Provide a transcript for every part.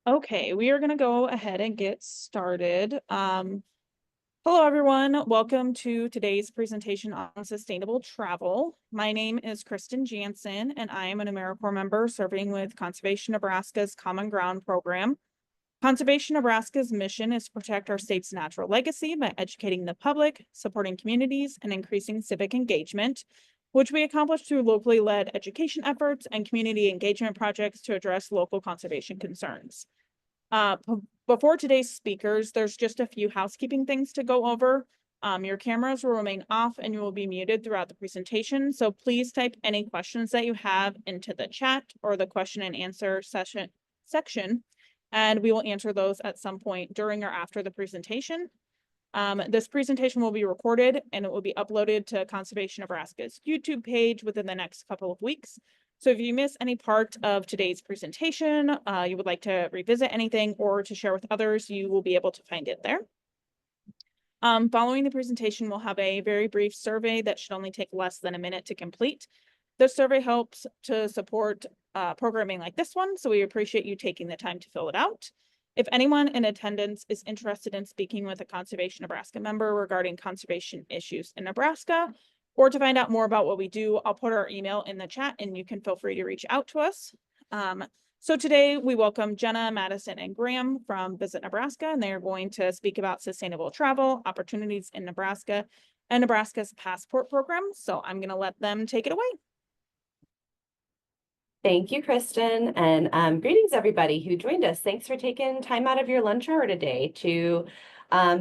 Okay, we are going to go ahead and get started. Hello, everyone. Welcome to today's presentation on sustainable travel. My name is Kristen Jansen, and I am an AmeriCorps member serving with Conservation Nebraska's Common Ground program. Conservation Nebraska's mission is to protect our state's natural legacy by educating the public, supporting communities, and increasing civic engagement, which we accomplish through locally led education efforts and community engagement projects to address local conservation concerns. Before today's speakers, there's just a few housekeeping things to go over. Your cameras will remain off and you will be muted throughout the presentation. So please type any questions that you have into the chat or the question and answer section, and we will answer those at some point during or after the presentation. This presentation will be recorded and it will be uploaded to Conservation Nebraska's YouTube page within the next couple of weeks. So if you miss any part of today's presentation, you would like to revisit anything or to share with others, you will be able to find it there. Following the presentation, we'll have a very brief survey that should only take less than a minute to complete. The survey helps to support programming like this one, so we appreciate you taking the time to fill it out. If anyone in attendance is interested in speaking with a Conservation Nebraska member regarding conservation issues in Nebraska, or to find out more about what we do, I'll put our email in the chat and you can feel free to reach out to us. So today we welcome Jenna, Madison, and Graham from Visit Nebraska, and they are going to speak about sustainable travel, opportunities in Nebraska, and Nebraska's Passport Program. So I'm going to let them take it away. Thank you, Kristen, and greetings everybody who joined us. Thanks for taking time out of your lunch hour today to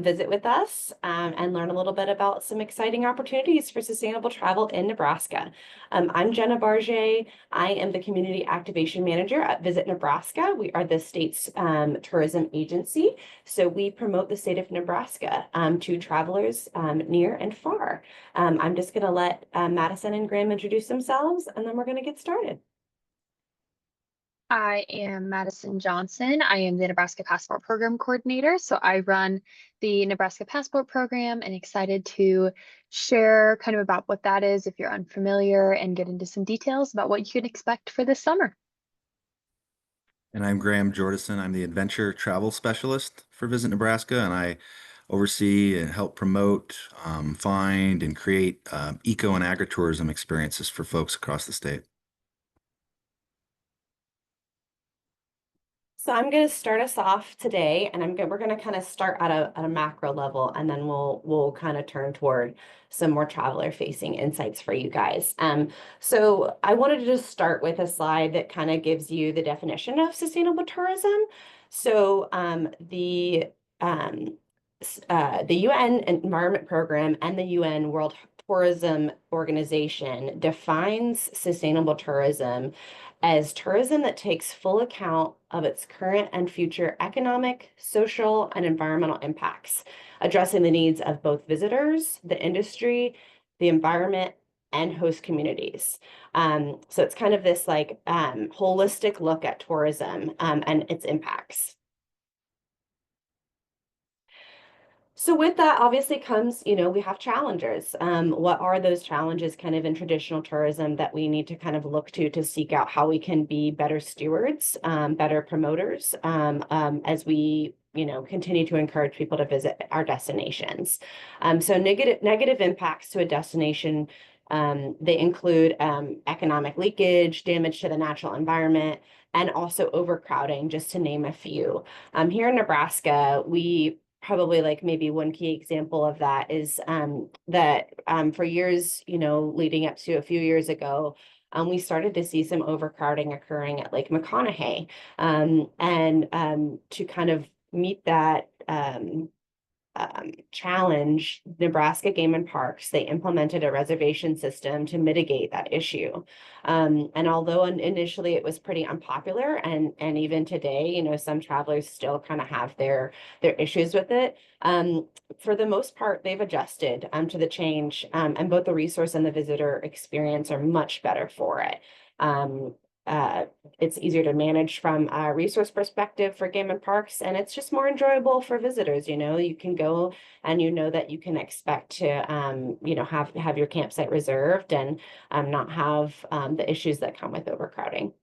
visit with us and learn a little bit about some exciting opportunities for sustainable travel in Nebraska. I'm Jenna Barget. I am the Community Activation Manager at Visit Nebraska. We are the state's tourism agency, so we promote the state of Nebraska to travelers near and far. I'm just going to let Madison and Graham introduce themselves, and then we're going to get started. I am Madison Johnson. I am the Nebraska Passport Program Coordinator. So I run the Nebraska Passport Program and excited to share kind of about what that is if you're unfamiliar and get into some details about what you can expect for this summer. And I'm Graham Jordison. I'm the Adventure Travel Specialist for Visit Nebraska, and I oversee and help promote, find, and create eco and agritourism experiences for folks across the state. So I'm going to start us off today, and we're going to kind of start at a macro level, and then we'll kind of turn toward some more traveler-facing insights for you guys. So I wanted to just start with a slide that kind of gives you the definition of sustainable tourism. So the UN Environment Program and the UN World Tourism Organization defines sustainable tourism as tourism that takes full account of its current and future economic, social, and environmental impacts, addressing the needs of both visitors, the industry, the environment, and host communities. So it's kind of this like holistic look at tourism and its impacts. So with that obviously comes, we have challenges. What are those challenges kind of in traditional tourism that we need to kind of look to seek out how we can be better stewards, better promoters, as we, continue to encourage people to visit our destinations. So negative impacts to a destination, they include economic leakage, damage to the natural environment, and also overcrowding, just to name a few. Here in Nebraska, we probably like maybe one key example of that is that for years, leading up to a few years ago, we started to see some overcrowding occurring at Lake McConaughey. And to kind of meet that challenge, Nebraska Game and Parks, they implemented a reservation system to mitigate that issue. And although initially it was pretty unpopular, and even today, some travelers still kind of have their issues with it, for the most part, they've adjusted to the change, and both the resource and the visitor experience are much better for it. It's easier to manage from a resource perspective for game and parks, and it's just more enjoyable for visitors. You can go and that you can expect to have your campsite reserved and not have the issues that come with overcrowding.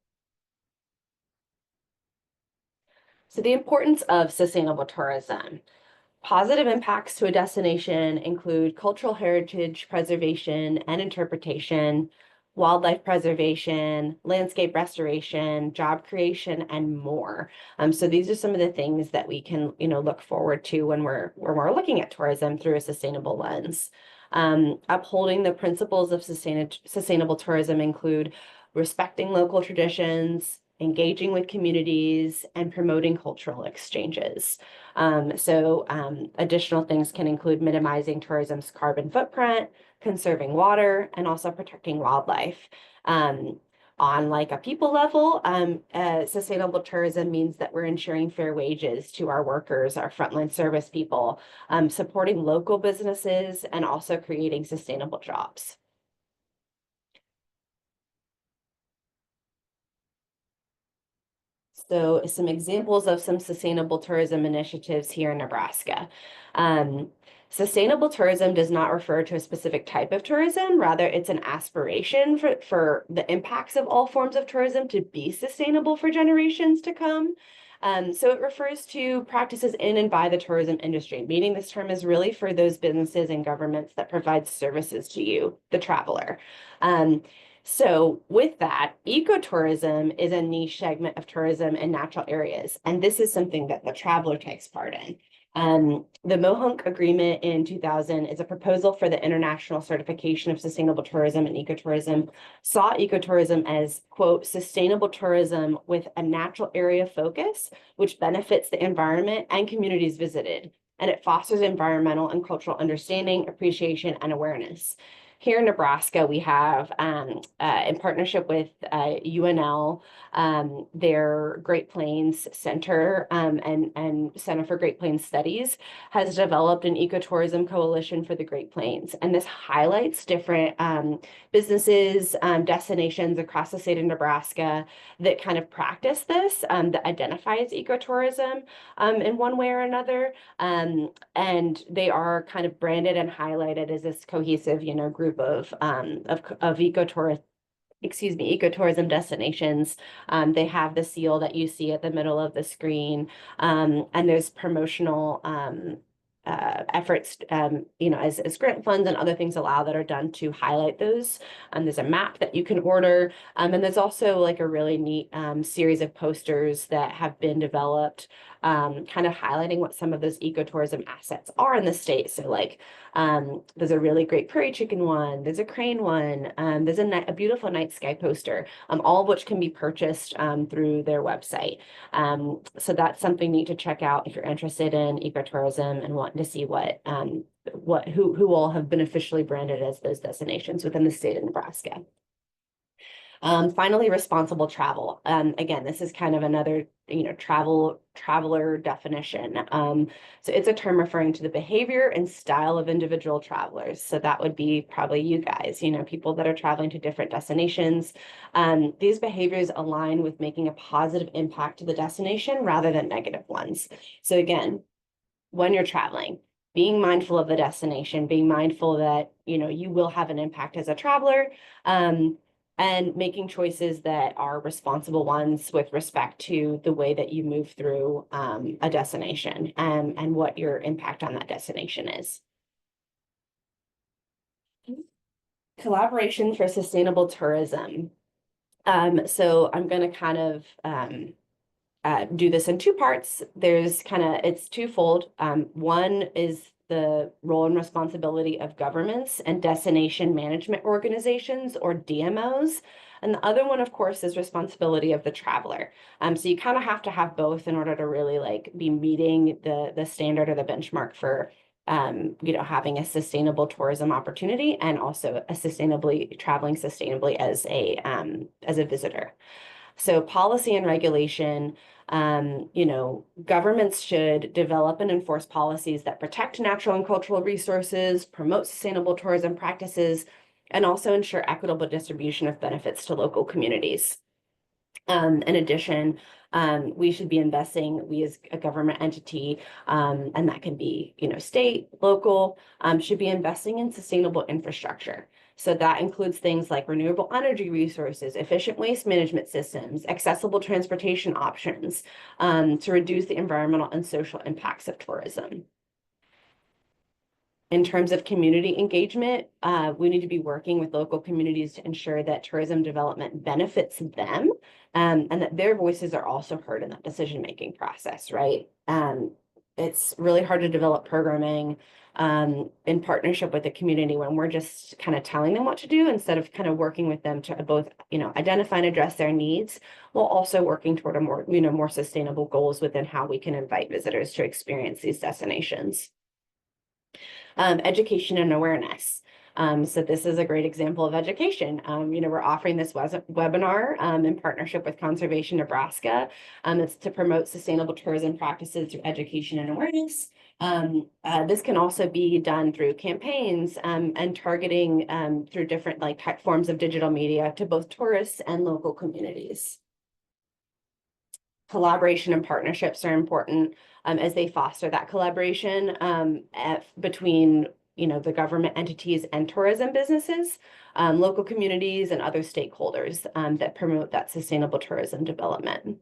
So the importance of sustainable tourism. Positive impacts to a destination include cultural heritage preservation and interpretation, wildlife preservation, landscape restoration, job creation, and more. So these are some of the things that we can, look forward to when we're looking at tourism through a sustainable lens. Upholding the principles of sustainable tourism include respecting local traditions, engaging with communities, and promoting cultural exchanges. Additional things can include minimizing tourism's carbon footprint, conserving water, and also protecting wildlife. On like a people level, sustainable tourism means that we're ensuring fair wages to our workers, our frontline service people, supporting local businesses, and also creating sustainable jobs. So some examples of some sustainable tourism initiatives here in Nebraska. Sustainable tourism does not refer to a specific type of tourism. Rather, it's an aspiration for the impacts of all forms of tourism to be sustainable for generations to come. So it refers to practices in and by the tourism industry, meaning this term is really for those businesses and governments that provide services to you, the traveler. So with that, ecotourism is a niche segment of tourism in natural areas, and this is something that the traveler takes part in. The Mohonk Agreement in 2000 is a proposal for the international certification of sustainable tourism and ecotourism, saw ecotourism as, quote, sustainable tourism with a natural area focus, which benefits the environment and communities visited, and it fosters environmental and cultural understanding, appreciation, and awareness. Here in Nebraska, we have, in partnership with UNL, their Great Plains Center and Center for Great Plains Studies has developed an ecotourism coalition for the Great Plains. And this highlights different businesses, destinations across the state of Nebraska that kind of practice this, that identifies ecotourism in one way or another. And they are kind of branded and highlighted as this cohesive, group of ecotourism destinations. They have the seal that you see at the middle of the screen, and there's promotional efforts, as grant funds and other things allow that are done to highlight those. There's a map that you can order, and there's also like a really neat series of posters that have been developed, kind of highlighting what some of those ecotourism assets are in the state. So like, there's a really great prairie chicken one, there's a crane one, there's a beautiful night sky poster, all of which can be purchased through their website. So that's something neat to check out if you're interested in ecotourism and wanting to see who all have been officially branded as those destinations within the state of Nebraska. Finally, responsible travel. Again, this is kind of another, traveler definition. So it's a term referring to the behavior and style of individual travelers. So that would be probably you guys, people that are traveling to different destinations. These behaviors align with making a positive impact to the destination rather than negative ones. So again, when you're traveling, being mindful of the destination, being mindful that, you will have an impact as a traveler, and making choices that are responsible ones with respect to the way that you move through a destination, and what your impact on that destination is. Collaboration for sustainable tourism. So I'm going to kind of do this in two parts. It's twofold. One is the role and responsibility of governments and destination management organizations, or DMOs. And the other one, of course, is responsibility of the traveler. So you kind of have to have both in order to really be meeting the standard or the benchmark for having a sustainable tourism opportunity, and also traveling sustainably as a visitor. So policy and regulation, governments should develop and enforce policies that protect natural and cultural resources, promote sustainable tourism practices, and also ensure equitable distribution of benefits to local communities. In addition, we should be investing, we as a government entity, and that can be, state, local, should be investing in sustainable infrastructure. So that includes things like renewable energy resources, efficient waste management systems, accessible transportation options, to reduce the environmental and social impacts of tourism. In terms of community engagement, we need to be working with local communities to ensure that tourism development benefits them, and that their voices are also heard in that decision-making process, right? It's really hard to develop programming in partnership with the community when we're just kind of telling them what to do instead of kind of working with them to both, identify and address their needs, while also working toward a more sustainable goals within how we can invite visitors to experience these destinations. Education and awareness. So this is a great example of education. We're offering this webinar in partnership with Conservation Nebraska. It's to promote sustainable tourism practices through education and awareness. This can also be done through campaigns and targeting through different forms of digital media to both tourists and local communities. Collaboration and partnerships are important as they foster that collaboration between the government entities and tourism businesses, local communities, and other stakeholders that promote that sustainable tourism development.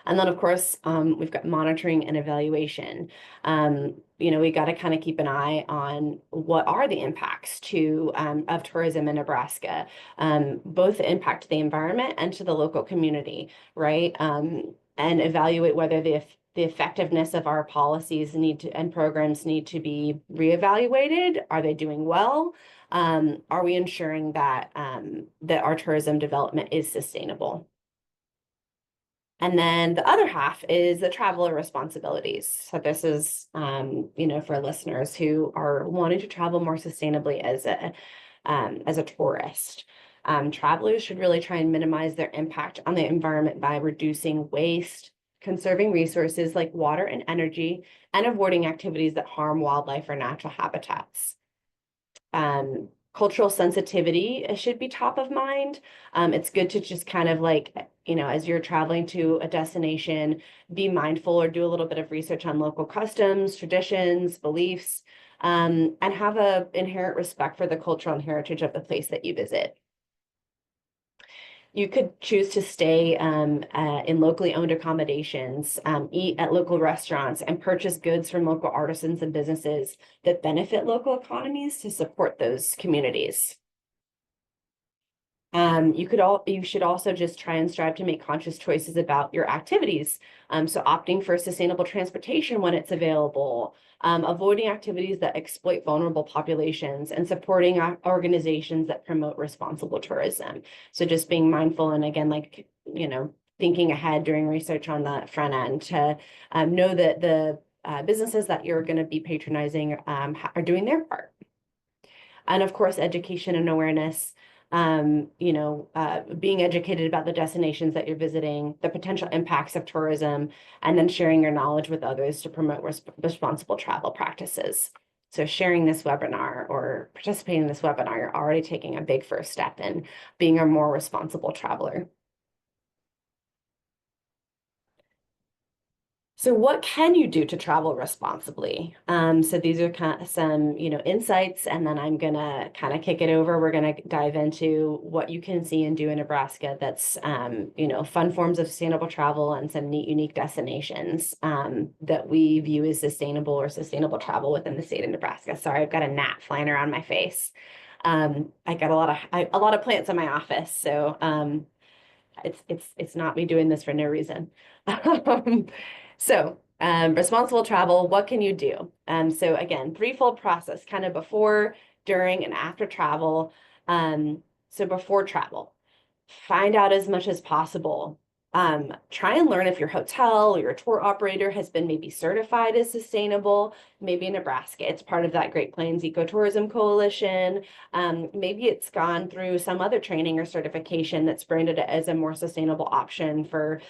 And then, of course, we've got monitoring and evaluation. We got to kind of keep an eye on what are the impacts of tourism in Nebraska, both the impact to the environment and to the local community, right? And evaluate whether the effectiveness of our policies and programs need to be reevaluated. Are they doing well? Are we ensuring that that our tourism development is sustainable? And then the other half is the traveler responsibilities. So this is, for listeners who are wanting to travel more sustainably as a tourist. Travelers should really try and minimize their impact on the environment by reducing waste, conserving resources like water and energy, and avoiding activities that harm wildlife or natural habitats. Cultural sensitivity should be top of mind. It's good to just kind of as you're traveling to a destination, be mindful or do a little bit of research on local customs, traditions, beliefs, and have an inherent respect for the cultural and heritage of the place that you visit. You could choose to stay in locally owned accommodations, eat at local restaurants, and purchase goods from local artisans and businesses that benefit local economies to support those communities. You should also just try and strive to make conscious choices about your activities. So opting for sustainable transportation when it's available, avoiding activities that exploit vulnerable populations, and supporting organizations that promote responsible tourism. So just being mindful and again, thinking ahead during research on the front end to know that the businesses that you're going to be patronizing are doing their part. And of course, education and awareness. Being educated about the destinations that you're visiting, the potential impacts of tourism, and then sharing your knowledge with others to promote responsible travel practices. So sharing this webinar or participating in this webinar, you're already taking a big first step in being a more responsible traveler. So what can you do to travel responsibly? So these are kind of some, insights, and then I'm gonna kind of kick it over. We're gonna dive into what you can see and do in Nebraska that's, fun forms of sustainable travel and some neat, unique destinations that we view as sustainable or sustainable travel within the state of Nebraska. Sorry, I've got a gnat flying around my face. I got a lot of plants in my office, so it's not me doing this for no reason. So responsible travel, what can you do? So again, threefold process, kind of before, during, and after travel. So before travel, find out as much as possible. Try and learn if your hotel or your tour operator has been maybe certified as sustainable. Maybe in Nebraska, it's part of that Great Plains Ecotourism Coalition. Maybe it's gone through some other training or certification that's branded it as a more sustainable option for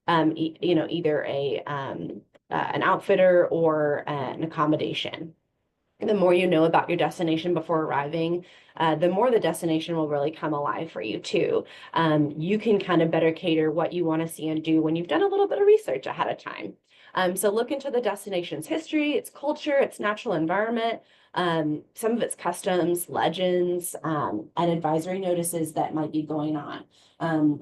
either an outfitter or an accommodation. the more you know about your destination before arriving, the more the destination will really come alive for you too. You can kind of better cater what you want to see and do when you've done a little bit of research ahead of time. So look into the destination's history, its culture, its natural environment, some of its customs, legends, and advisory notices that might be going on.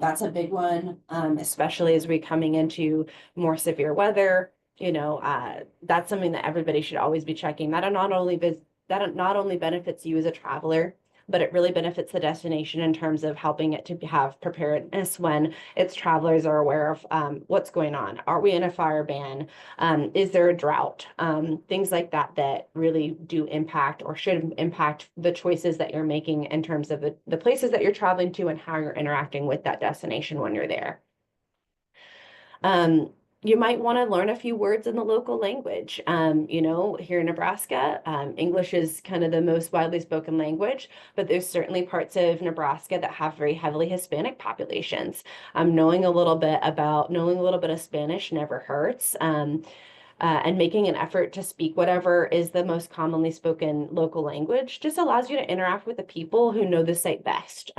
That's a big one, especially as we're coming into more severe weather. That's something that everybody should always be checking. That not only benefits you as a traveler, but it really benefits the destination in terms of helping it to have preparedness when its travelers are aware of what's going on. Are we in a fire ban? Is there a drought? Things like that that really do impact or should impact the choices that you're making in terms of the places that you're traveling to and how you're interacting with that destination when you're there. You might want to learn a few words in the local language. Here in Nebraska, English is kind of the most widely spoken language, but there's certainly parts of Nebraska that have very heavily Hispanic populations. Knowing a little bit of Spanish never hurts. And making an effort to speak whatever is the most commonly spoken local language just allows you to interact with the people who know the site best.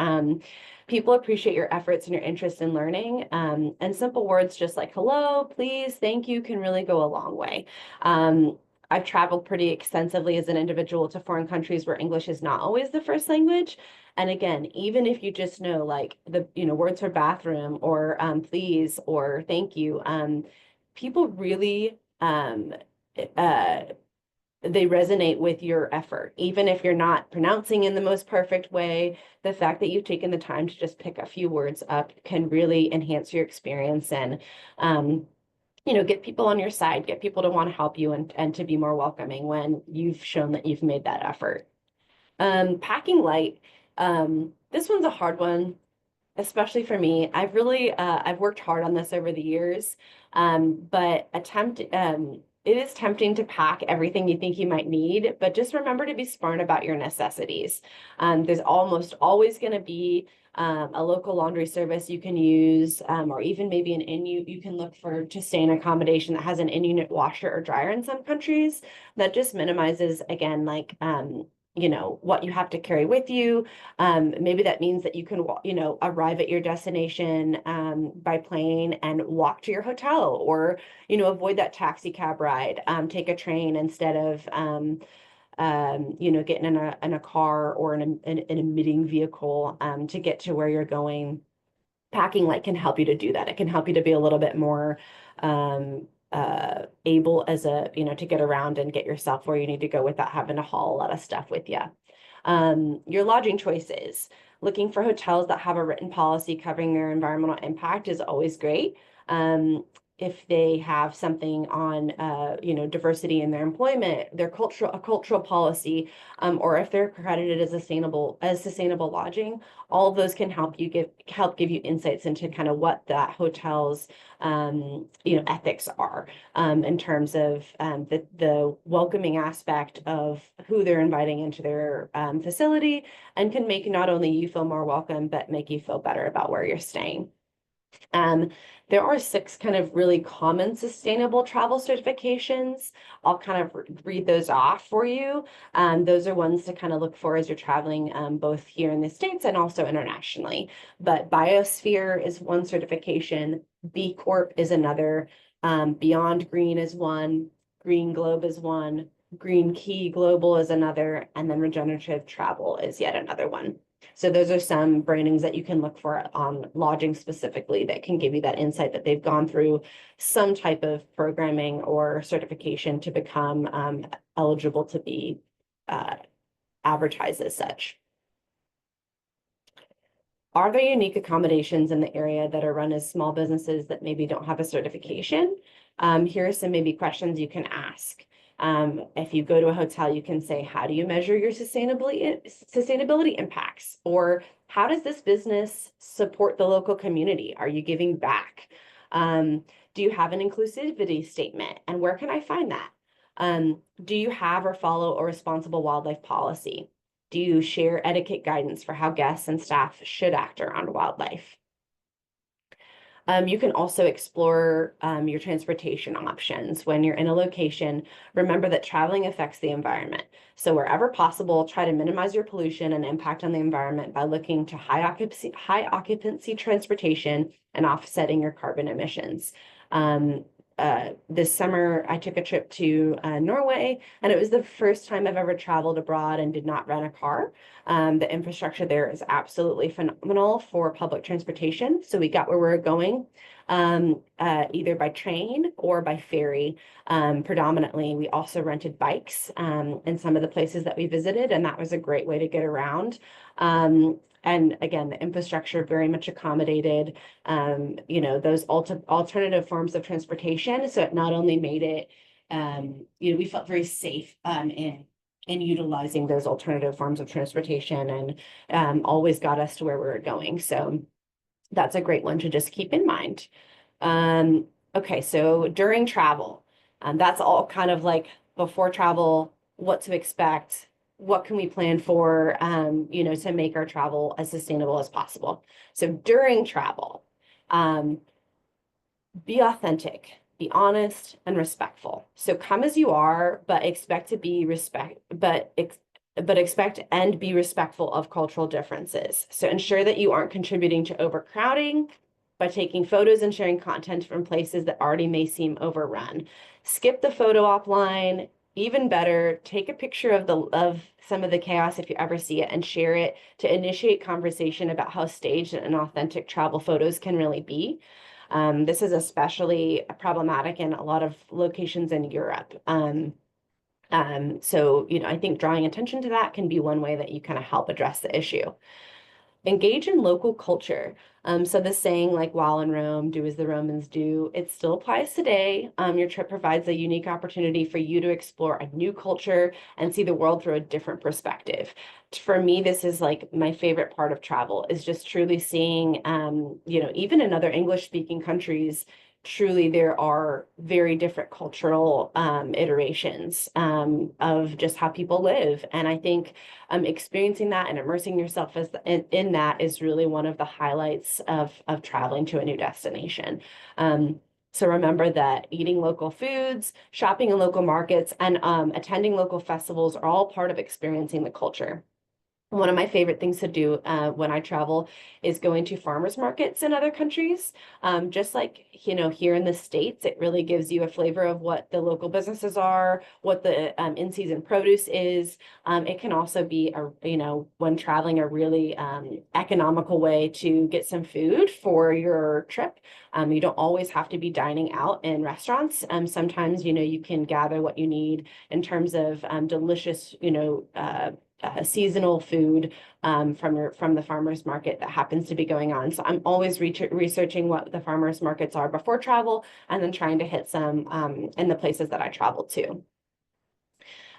People appreciate your efforts and your interest in learning, and simple words just like hello, please, thank you can really go a long way. I've traveled pretty extensively as an individual to foreign countries where English is not always the first language. And again, even if you just know like the words for bathroom or please or thank you, people really they resonate with your effort. Even if you're not pronouncing in the most perfect way, the fact that you've taken the time to just pick a few words up can really enhance your experience and, get people on your side, get people to want to help you and to be more welcoming when you've shown that you've made that effort. Packing light. This one's a hard one, especially for me. I've worked hard on this over the years, but it is tempting to pack everything you think you might need, but just remember to be smart about your necessities. There's almost always going to be a local laundry service you can use, or even maybe you can look to stay in accommodation that has an in-unit washer or dryer in some countries. That just minimizes, again, like, what you have to carry with you. Maybe that means that you can, arrive at your destination by plane and walk to your hotel, or, avoid that taxi cab ride, take a train instead of, getting in a car or an emitting vehicle to get to where you're going. Packing light can help you to do that. It can help you to be a little bit more able to get around and get yourself where you need to go without having to haul a lot of stuff with you. Your lodging choices. Looking for hotels that have a written policy covering their environmental impact is always great. If they have something on, diversity in their employment, a cultural policy, or if they're accredited as sustainable lodging, all of those can help give you insights into kind of what that hotel's, ethics are, in terms of the welcoming aspect of who they're inviting into their facility, and can make not only you feel more welcome, but make you feel better about where you're staying. There are 6 kind of really common sustainable travel certifications. I'll kind of read those off for you. Those are ones to kind of look for as you're traveling, both here in the States and also internationally. But Biosphere is one certification, B Corp is another, Beyond Green is one, Green Globe is one, Green Key Global is another, and then Regenerative Travel is yet another one. So those are some brandings that you can look for on lodging specifically that can give you that insight that they've gone through some type of programming or certification to become eligible to be advertised as such. Are there unique accommodations in the area that are run as small businesses that maybe don't have a certification? Here are some maybe questions you can ask. If you go to a hotel, you can say, how do you measure your sustainability impacts? Or how does this business support the local community? Are you giving back? Do you have an inclusivity statement? And where can I find that? Do you have or follow a responsible wildlife policy? Do you share etiquette guidance for how guests and staff should act around wildlife? You can also explore your transportation options. When you're in a location, remember that traveling affects the environment. So wherever possible, try to minimize your pollution and impact on the environment by looking to high occupancy transportation and offsetting your carbon emissions. This summer, I took a trip to Norway, and it was the first time I've ever traveled abroad and did not rent a car. The infrastructure there is absolutely phenomenal for public transportation. So we got where we were going either by train or by ferry. Predominantly, we also rented bikes in some of the places that we visited, and that was a great way to get around. And again, the infrastructure very much accommodated, those alternative forms of transportation. So it not only made it, we felt very safe in utilizing those alternative forms of transportation, and always got us to where we were going. So that's a great one to just keep in mind. Okay, so during travel, that's all kind of like before travel, what to expect, what can we plan for, to make our travel as sustainable as possible. So during travel, be authentic, be honest and respectful. So come as you are, but expect and be respectful of cultural differences. So ensure that you aren't contributing to overcrowding by taking photos and sharing content from places that already may seem overrun. Skip the photo op line. Even better, take a picture of some of the chaos if you ever see it and share it to initiate conversation about how staged and authentic travel photos can really be. This is especially problematic in a lot of locations in Europe. So, I think drawing attention to that can be one way that you kind of help address the issue. Engage in local culture. So the saying like while in Rome, do as the Romans do, it still applies today. Your trip provides a unique opportunity for you to explore a new culture and see the world through a different perspective. For me, this is like my favorite part of travel, is just truly seeing, even in other English speaking countries, truly there are very different cultural iterations of just how people live. And I think experiencing that and immersing yourself in that is really one of the highlights of traveling to a new destination. So remember that eating local foods, shopping in local markets, and attending local festivals are all part of experiencing the culture. One of my favorite things to do when I travel is going to farmers markets in other countries. Just like, here in the States, it really gives you a flavor of what the local businesses are, what the in-season produce is. It can also be, when traveling, a really economical way to get some food for your trip. You don't always have to be dining out in restaurants. Sometimes, you can gather what you need in terms of delicious, seasonal food from the farmers market that happens to be going on. So I'm always researching what the farmers markets are before travel, and then trying to hit some in the places that I travel to.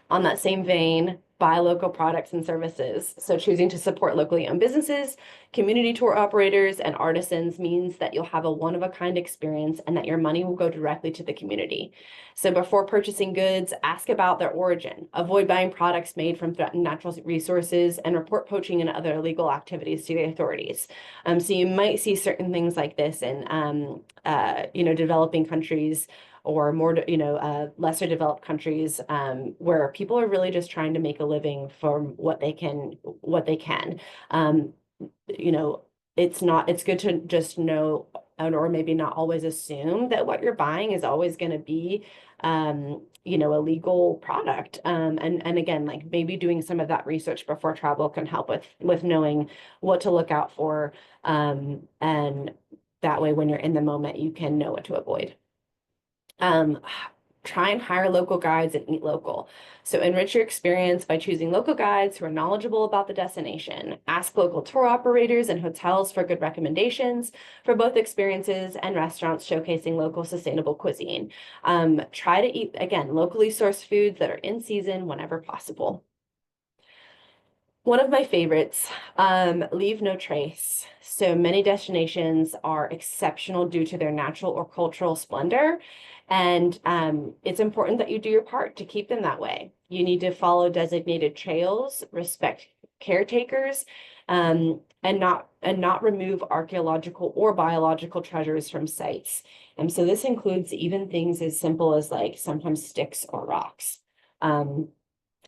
On that same vein, buy local products and services. So choosing to support locally owned businesses, community tour operators, and artisans means that you'll have a one-of-a-kind experience and that your money will go directly to the community. So before purchasing goods, ask about their origin. Avoid buying products made from threatened natural resources, and report poaching and other illegal activities to the authorities. So you might see certain things like this in, developing countries, or more, lesser developed countries, where people are really just trying to make a living from what they can. It's good to just know, or maybe not always assume that what you're buying is always going to be, a legal product. And again, like maybe doing some of that research before travel can help with knowing what to look out for. And that way, when you're in the moment, you can know what to avoid. Try and hire local guides and eat local. So enrich your experience by choosing local guides who are knowledgeable about the destination. Ask local tour operators and hotels for good recommendations for both experiences and restaurants showcasing local sustainable cuisine. Try to eat, again, locally sourced foods that are in season whenever possible. One of my favorites, leave no trace. So many destinations are exceptional due to their natural or cultural splendor. And it's important that you do your part to keep them that way. You need to follow designated trails, respect caretakers, and not remove archaeological or biological treasures from sites. And so this includes even things as simple as like sometimes sticks or rocks.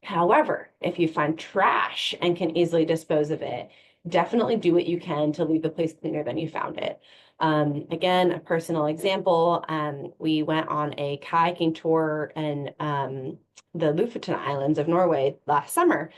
However, if you find trash and can easily dispose of it, definitely do what you can to leave the place cleaner than you found it. Again, a personal example, we went on a kayaking tour in the Lofoten Islands of Norway last summer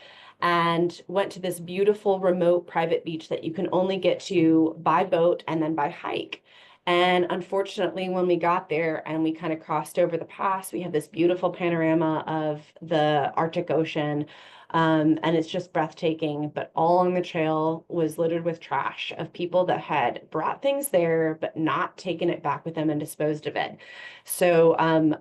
and went to this beautiful remote private beach that you can only get to by boat and then by hike. And unfortunately, when we got there and we kind of crossed over the pass, we had this beautiful panorama of the Arctic Ocean. And it's just breathtaking, but all along the trail was littered with trash of people that had brought things there, but not taken it back with them and disposed of it. So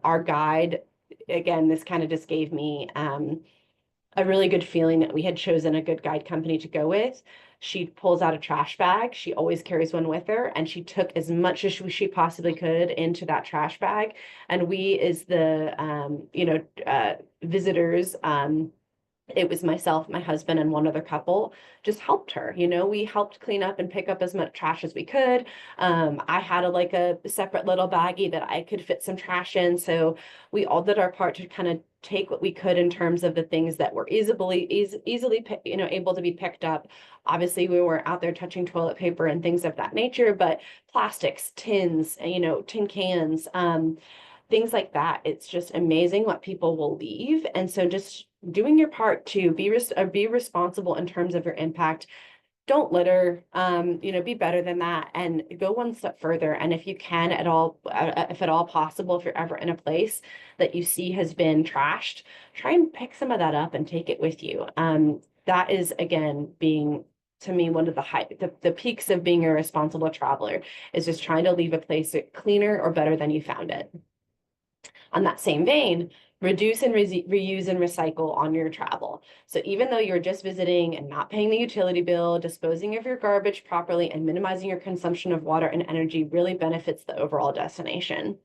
our guide, again, this kind of just gave me a really good feeling that we had chosen a good guide company to go with. She pulls out a trash bag. She always carries one with her, and she took as much as she possibly could into that trash bag. And we, as the visitors, it was myself, my husband, and one other couple just helped her. We helped clean up and pick up as much trash as we could. I had a separate little baggie that I could fit some trash in. So we all did our part to kind of take what we could in terms of the things that were easily able to be picked up. Obviously, we weren't out there touching toilet paper and things of that nature, but plastics, tins, tin cans, things like that. It's just amazing what people will leave. And so just doing your part to be responsible in terms of your impact. Don't litter, be better than that and go one step further. And if you can at all, if at all possible, if you're ever in a place that you see has been trashed, try and pick some of that up and take it with you. That is, again, being, to me, one of the peaks of being a responsible traveler is just trying to leave a place cleaner or better than you found it. On that same vein, reduce and reuse and recycle on your travel. So even though you're just visiting and not paying the utility bill, disposing of your garbage properly and minimizing your consumption of water and energy really benefits the overall destination.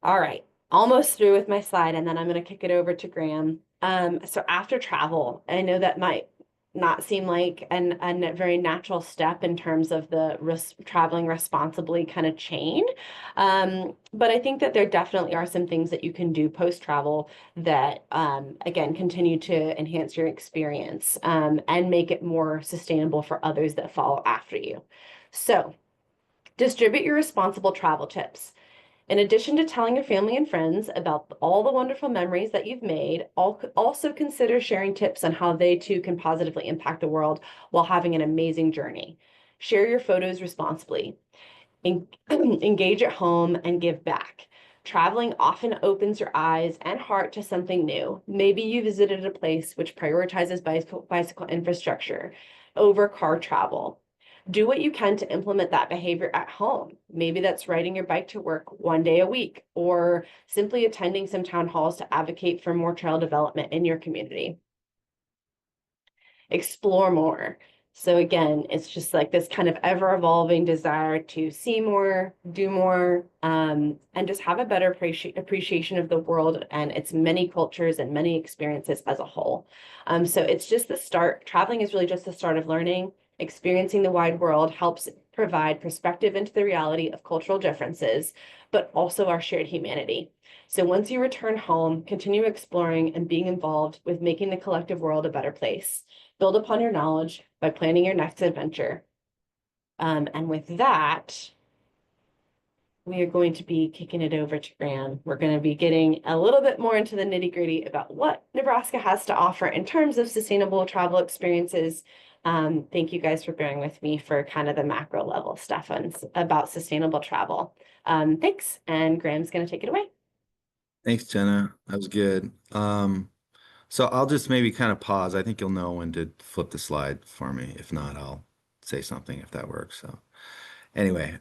All right, almost through with my slide, and then I'm going to kick it over to Graham. So after travel, I know that might not seem like a very natural step in terms of the traveling responsibly kind of chain. But I think that there definitely are some things that you can do post-travel that, again, continue to enhance your experience and make it more sustainable for others that follow after you. So distribute your responsible travel tips. In addition to telling your family and friends about all the wonderful memories that you've made, also consider sharing tips on how they too can positively impact the world while having an amazing journey. Share your photos responsibly. Engage at home and give back. Traveling often opens your eyes and heart to something new. Maybe you visited a place which prioritizes bicycle infrastructure over car travel. Do what you can to implement that behavior at home. Maybe that's riding your bike to work one day a week, or simply attending some town halls to advocate for more trail development in your community. Explore more. So again, it's just like this kind of ever-evolving desire to see more, do more, and just have a better appreciation of the world and its many cultures and many experiences as a whole. So it's just the start. Traveling is really just the start of learning. Experiencing the wide world helps provide perspective into the reality of cultural differences, but also our shared humanity. So once you return home, continue exploring and being involved with making the collective world a better place. Build upon your knowledge by planning your next adventure. And with that, we are going to be kicking it over to Graham. We're going to be getting a little bit more into the nitty-gritty about what Nebraska has to offer in terms of sustainable travel experiences. Thank you guys for bearing with me for kind of the macro level stuff about sustainable travel. Thanks, and Graham's going to take it away. Thanks, Jenna. That was good. So I'll just maybe kind of pause. I think you'll know when to flip the slide for me. If not, I'll say something if that works. So anyway,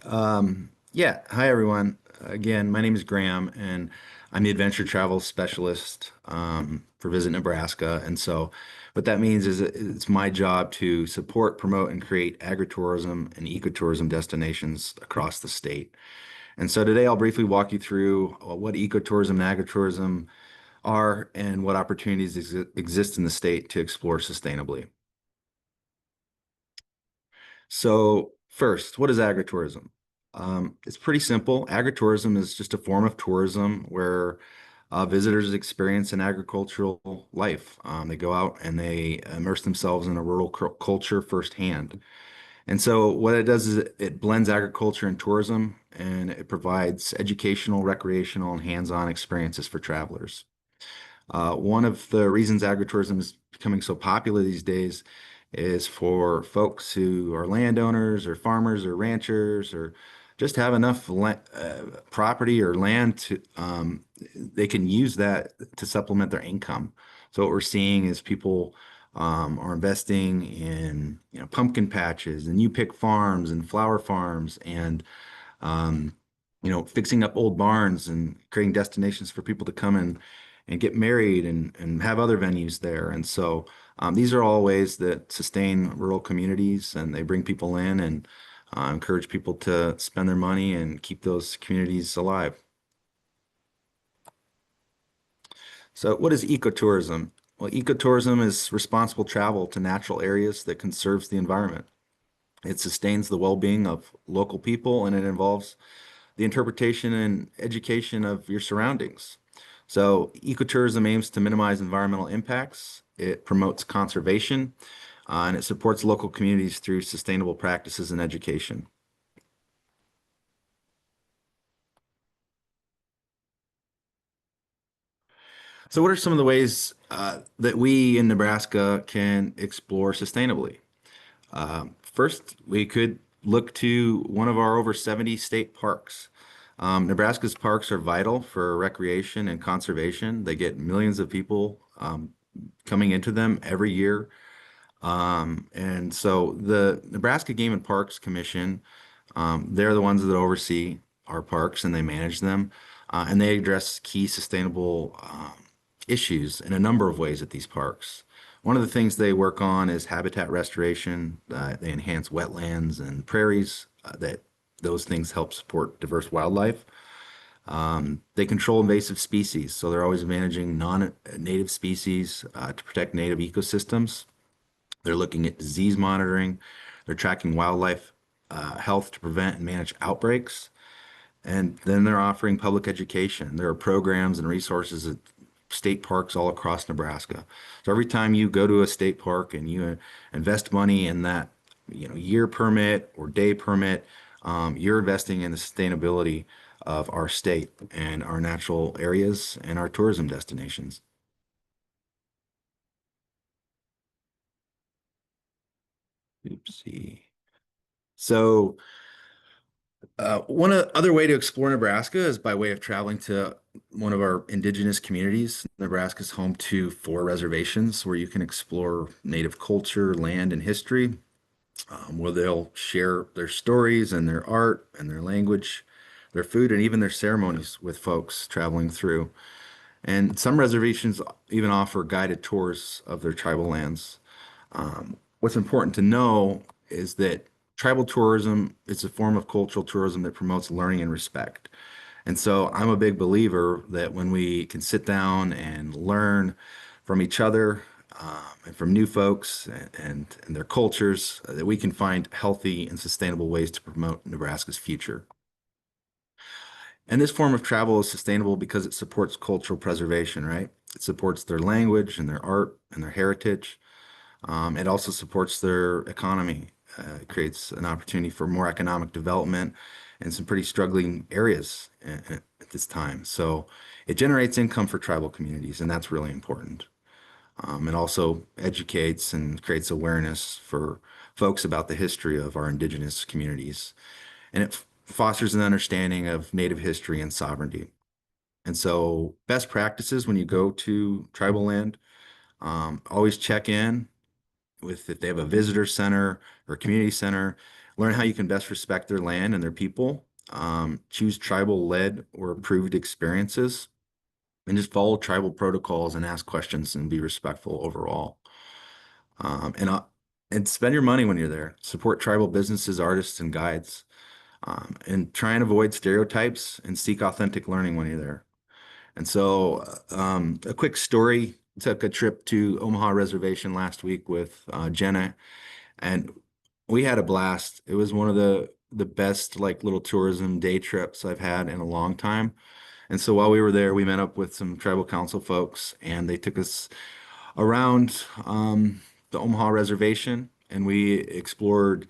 yeah. Hi, everyone. Again, my name is Graham, and I'm the adventure travel specialist for Visit Nebraska. And so what that means is it's my job to support, promote, and create agritourism and ecotourism destinations across the state. And so today I'll briefly walk you through what ecotourism and agritourism are and what opportunities exist in the state to explore sustainably. So first, what is agritourism? It's pretty simple. Agritourism is just a form of tourism where visitors experience an agricultural life. They go out and they immerse themselves in a rural culture firsthand. And so what it does is it blends agriculture and tourism, and it provides educational, recreational, and hands-on experiences for travelers. One of the reasons agritourism is becoming so popular these days is for folks who are landowners or farmers or ranchers or just have enough property or land to they can use that to supplement their income. So what we're seeing is people are investing in pumpkin patches and you pick farms and flower farms and um, fixing up old barns and creating destinations for people to come and get married and have other venues there. And so these are all ways that sustain rural communities and they bring people in and encourage people to spend their money and keep those communities alive. So what is ecotourism? Well, ecotourism is responsible travel to natural areas that conserves the environment. It sustains the well-being of local people and it involves the interpretation and education of your surroundings. So ecotourism aims to minimize environmental impacts. It promotes conservation, and it supports local communities through sustainable practices and education. So what are some of the ways that we in Nebraska can explore sustainably? First, we could look to one of our over 70 state parks. Nebraska's parks are vital for recreation and conservation. They get millions of people coming into them every year. And so the Nebraska Game and Parks Commission, they're the ones that oversee our parks and they manage them. And they address key sustainable issues in a number of ways at these parks. One of the things they work on is habitat restoration. They enhance wetlands and prairies. That those things help support diverse wildlife. They control invasive species, so they're always managing non-native species to protect native ecosystems. They're looking at disease monitoring. They're tracking wildlife health to prevent and manage outbreaks. And then they're offering public education. There are programs and resources at state parks all across Nebraska. So every time you go to a state park and you invest money in that, year permit or day permit, you're investing in the sustainability of our state and our natural areas and our tourism destinations. Oopsie. So other way to explore Nebraska is by way of traveling to one of our indigenous communities. Nebraska is home to 4 reservations where you can explore native culture, land, and history, where they'll share their stories and their art and their language, their food, and even their ceremonies with folks traveling through. And some reservations even offer guided tours of their tribal lands. What's important to know is that tribal tourism is a form of cultural tourism that promotes learning and respect. And so I'm a big believer that when we can sit down and learn from each other and from new folks and their cultures, that we can find healthy and sustainable ways to promote Nebraska's future. And this form of travel is sustainable because it supports cultural preservation, right? It supports their language and their art and their heritage. It also supports their economy. It creates an opportunity for more economic development in some pretty struggling areas at this time. So it generates income for tribal communities, and that's really important. It also educates and creates awareness for folks about the history of our indigenous communities. And it fosters an understanding of Native history and sovereignty. And so best practices when you go to tribal land, always check in with if they have a visitor center or a community center, learn how you can best respect their land and their people, choose tribal led or approved experiences, and just follow tribal protocols and ask questions and be respectful overall. Um, and, uh, and spend your money when you're there. Support tribal businesses, artists, and guides. And try and avoid stereotypes and seek authentic learning when you're there. And so, a quick story, took a trip to Omaha Reservation last week with Jenna, and We had a blast. It was one of the best like little tourism day trips I've had in a long time. And so while we were there, we met up with some tribal council folks, and they took us around the Omaha Reservation, and we explored.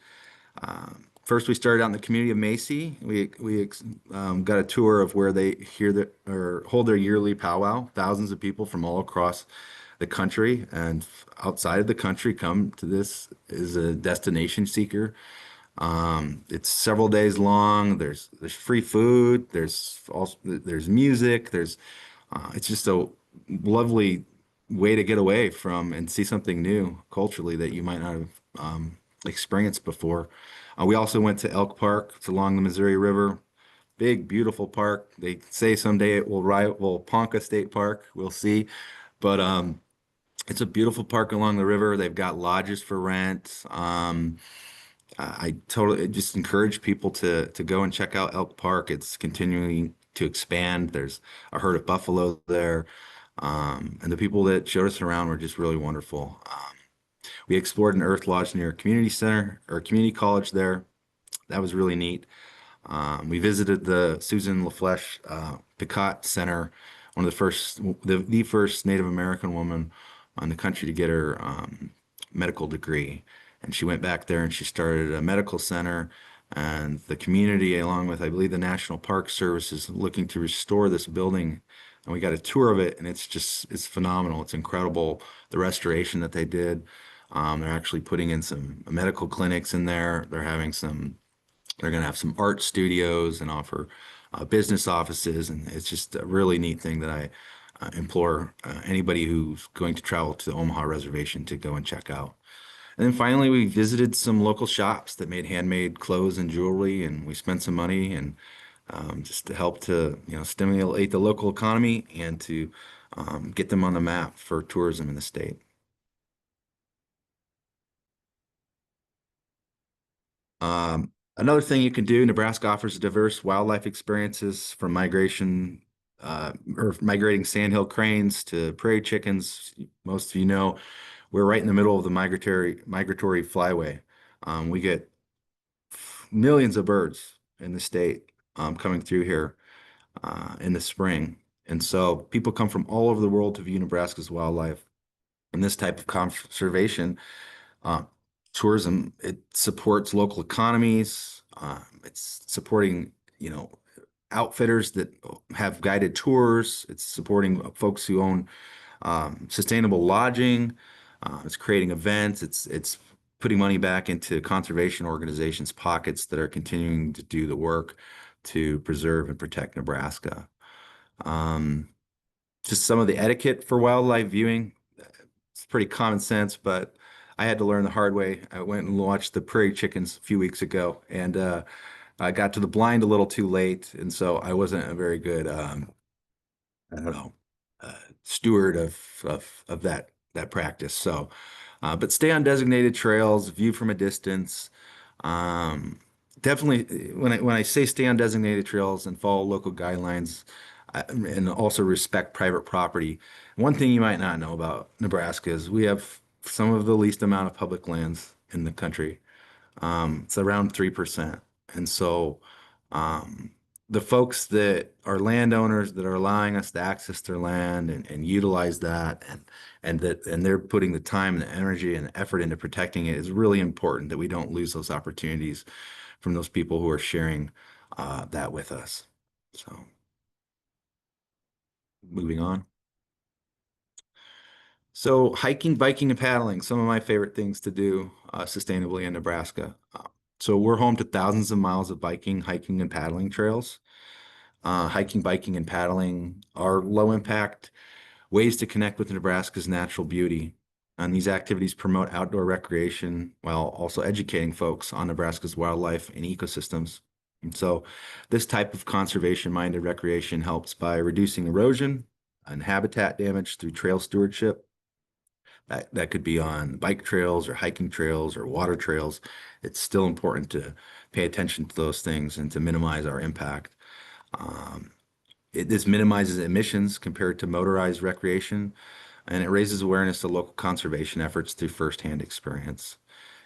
First, we started out in the community of Macy. We got a tour of where they hear the or hold their yearly powwow. Thousands of people from all across the country and outside of the country come to this as a destination seeker. It's several days long. There's free food. There's music. It's just a lovely way to get away from and see something new culturally that you might not have experienced before. We also went to Elk Park. It's along the Missouri River. Big, beautiful park. They say someday it will rival Ponca State Park. We'll see. But it's a beautiful park along the river. They've got lodges for rent. I totally just encourage people to go and check out Elk Park. It's continuing to expand. There's a herd of buffalo there. And the people that showed us around were just really wonderful. We explored an earth lodge near a community center or community college there. That was really neat. We visited the Susan LaFleche Picot Center, one of the first Native American woman in the country to get her medical degree. And she went back there and she started a medical center. And the community, along with, I believe, the National Park Service, is looking to restore this building. And we got a tour of it, and it's phenomenal. It's incredible, the restoration that they did. They're actually putting in some medical clinics in there. They're going to have some art studios and offer business offices, and it's just a really neat thing that I implore anybody who's going to travel to the Omaha Reservation to go and check out. And then finally, we visited some local shops that made handmade clothes and jewelry, and we spent some money and just to help to stimulate the local economy and to get them on the map for tourism in the state. Another thing you can do, Nebraska offers diverse wildlife experiences from migrating sandhill cranes to prairie chickens. Most of you know we're right in the middle of the migratory flyway. We get millions of birds in the state coming through here in the spring. And so people come from all over the world to view Nebraska's wildlife. And this type of conservation uh, tourism, it supports local economies. It's supporting, outfitters that have guided tours. It's supporting folks who own sustainable lodging. It's creating events. It's putting money back into conservation organizations' pockets that are continuing to do the work to preserve and protect Nebraska. Um, just some of the etiquette for wildlife viewing. It's pretty common sense, but I had to learn the hard way. I went and watched the prairie chickens a few weeks ago, and I got to the blind a little too late, and so I wasn't a very good, I don't know, steward of that practice. So, but stay on designated trails, view from a distance. Um, Definitely, when I say stay on designated trails and follow local guidelines, and also respect private property. One thing you might not know about Nebraska is we have some of the least amount of public lands in the country. It's around 3%. And so um, the folks that are landowners that are allowing us to access their land and utilize that and they're putting the time and the energy and the effort into protecting it is really important that we don't lose those opportunities from those people who are sharing that with us. So moving on. So hiking, biking, and paddling, some of my favorite things to do sustainably in Nebraska. So we're home to thousands of miles of biking, hiking, and paddling trails. Hiking, biking, and paddling are low impact ways to connect with Nebraska's natural beauty. And these activities promote outdoor recreation while also educating folks on Nebraska's wildlife and ecosystems. And so this type of conservation-minded recreation helps by reducing erosion and habitat damage through trail stewardship. That could be on bike trails or hiking trails or water trails. It's still important to pay attention to those things and to minimize our impact. Um, this minimizes emissions compared to motorized recreation, and it raises awareness of local conservation efforts through firsthand experience.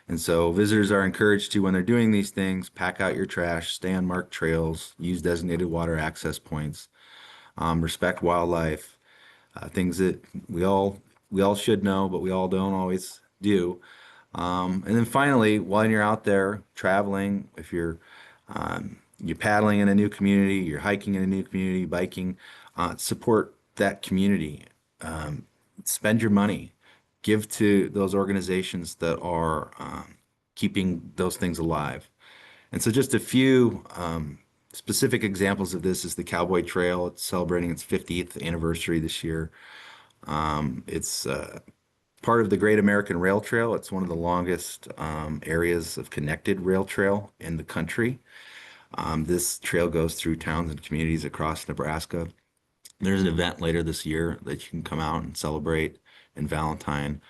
And so visitors are encouraged to, when they're doing these things, pack out your trash, stay on marked trails, use designated water access points, respect wildlife, things that we all should know, but we all don't always do. And then finally, while you're out there traveling, if you're paddling in a new community, you're hiking in a new community, biking, support that community. Um, Spend your money, give to those organizations that are keeping those things alive. And so, just a few specific examples of this is the Cowboy Trail. It's celebrating its 50th anniversary this year. It's part of the Great American Rail Trail. It's one of the longest areas of connected rail trail in the country. This trail goes through towns and communities across Nebraska. There's an event later this year that you can come out and celebrate in Valentine,